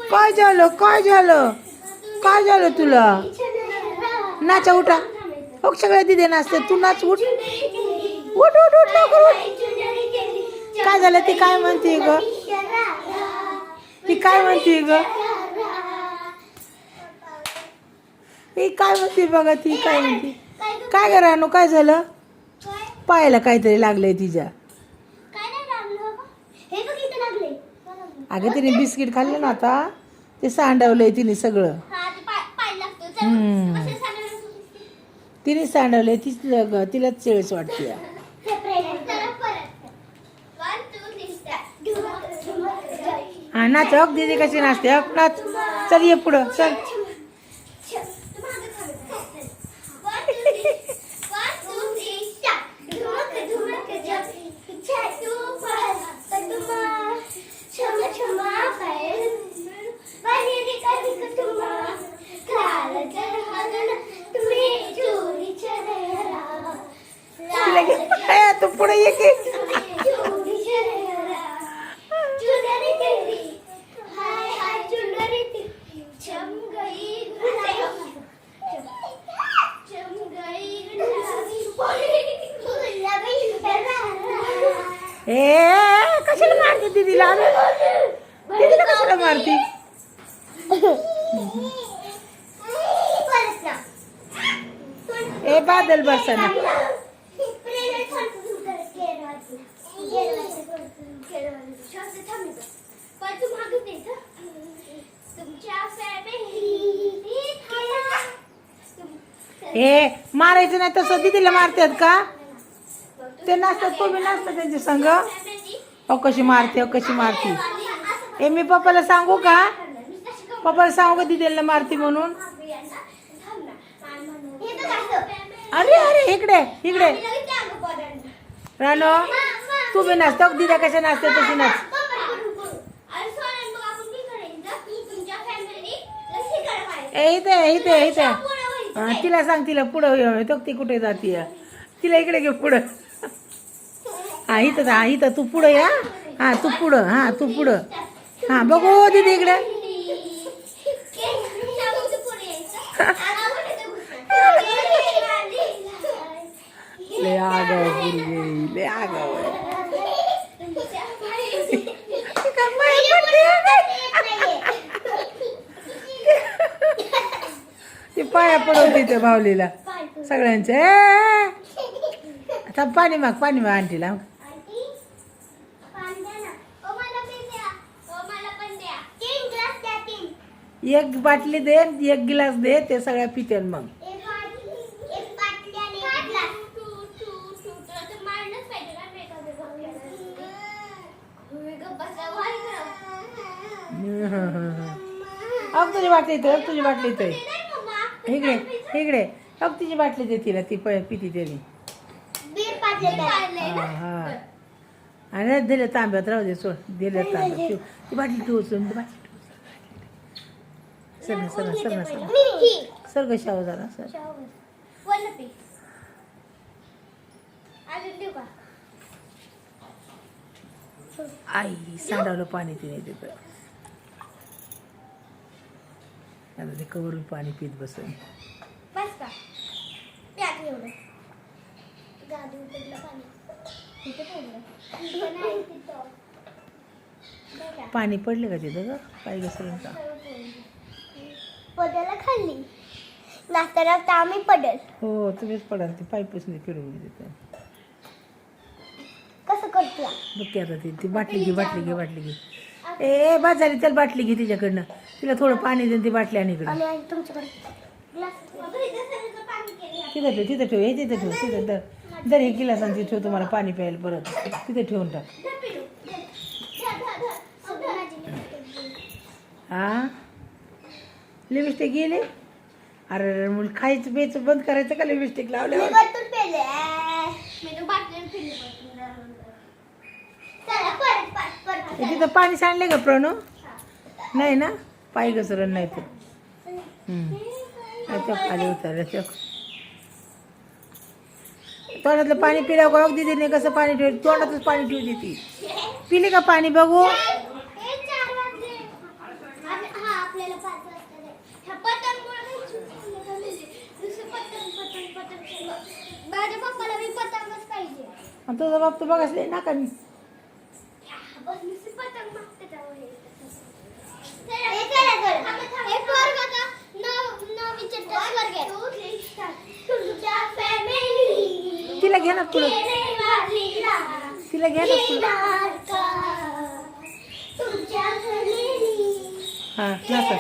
काय झालं काय झालं काय झालं तुला? नाचा उठा हो सगळ्या दिदे नाचते तू नाच उठ उठ उठ उठ लवकर उठ. काय झालं ती काय म्हणते ग? ती काय म्हणते ग? ही काय म्हणते बघा ती काय म्हणते? काय करा नो काय झालं? पायाला काहीतरी लागलंय तिच्या. अगं तिने बिस्किट खाल्लं ना आता ते सांडवलंय तिने सगळं. तिने सांडवलंय तिलाच चेळच वाटते. हा नाच हक दीदी कशी नाचते हक नाच. चल ये पुढं चल. तू पुढे ये की कशाला मारते दीदीला? दीदीला कशाला मारती? ए बादल बसना. हे मारायचं नाही तसं दीदीला मारतात का? ते नाचतात तुम्ही नाचता त्यांच्या संग. अहो कशी मारते अहो कशी मारते. हे मी पप्पाला सांगू का? पप्पाला सांगू का दीदीला मारते म्हणून? अरे अरे इकडे इकडे रानो तू बी नाचतो दीदा कशा नाचते तशी नाच. इथे इथे इथे तिला सांग तिला पुढं तो ती कुठे जाते तिला इकडे घे पुढं. हा इथं तू पुढं या. हा तू पुढं हा तू पुढं. हा बघू दीदी इकडे. ले आगाव मुलगी ले आगाव. ते पाया पडवते ते भावलीला सगळ्यांचे. आता पाणी माग आंटीला. एक बाटली दे एक गिलास दे ते सगळ्या पितेल मग. तुझी बाटली इथे तुझी बाटली इथे इकडे इकडे अग तुझी बाटली दे तिला ती पिती त्याने. हा आणि दिले तांब्यात राहू दे सोड दिले तांब्यात ती बाटली ठेवू बाटली sir sir sir sir sir शाव झाला सर. आई सांडावलं पाणी तिने तिथं. आता ते कवरून पाणी पीत बसून. पाणी पडले का तिथं ग पाय घसरून का? पडायला खाल्ली नाश्ता आम्ही पडेल. हो तुम्हीच पडाल ते पाईपच नाही फिरवून तिथं. कसं करतो बघ की आता ती बाटली घे बाटली घे बाटली घे. ए बाजारी चल बाटली घे तिच्याकडनं. तिला थोडं पाणी दे ती बाटली आणि इकडं तिथं ठेव तिथं ठेव हे तिथं ठेव तिथं दर दर हे गिलास आणि तिथं ठेव तुम्हाला पाणी प्यायला परत तिथं ठेवून टाक. हा लिपस्टिक गेली. अरे मुलं खायचं प्यायचं बंद करायचं का लिपस्टिक लावल्यावर? तिथं पाणी सांडले का प्रणू? नाही ना पाय घसरण नाही तर खाली उतरलं तोंडातलं पाणी पिल्या का दीदीने कसं पाणी ठेव तोंडातच पाणी ठेवते ती पिली का पाणी बघू हे 4 वाजले. हा आपल्याला 5 वाजता जायचं. ह्या पतंगमुळे दुसरं पतंग. माझ्या पप्पाला मी पतंगच पाहिजे. आणि तुझा बाप तर बघाच ना का मी बस नुसती पतंग मागते त्यामुळे. हे पोरगं आता नववीच्या वर्गात. तुमच्या family तिला घे ना पुढं येणेवालीला तिला घे ना पुढं येणार का? तुमच्या family हां नसं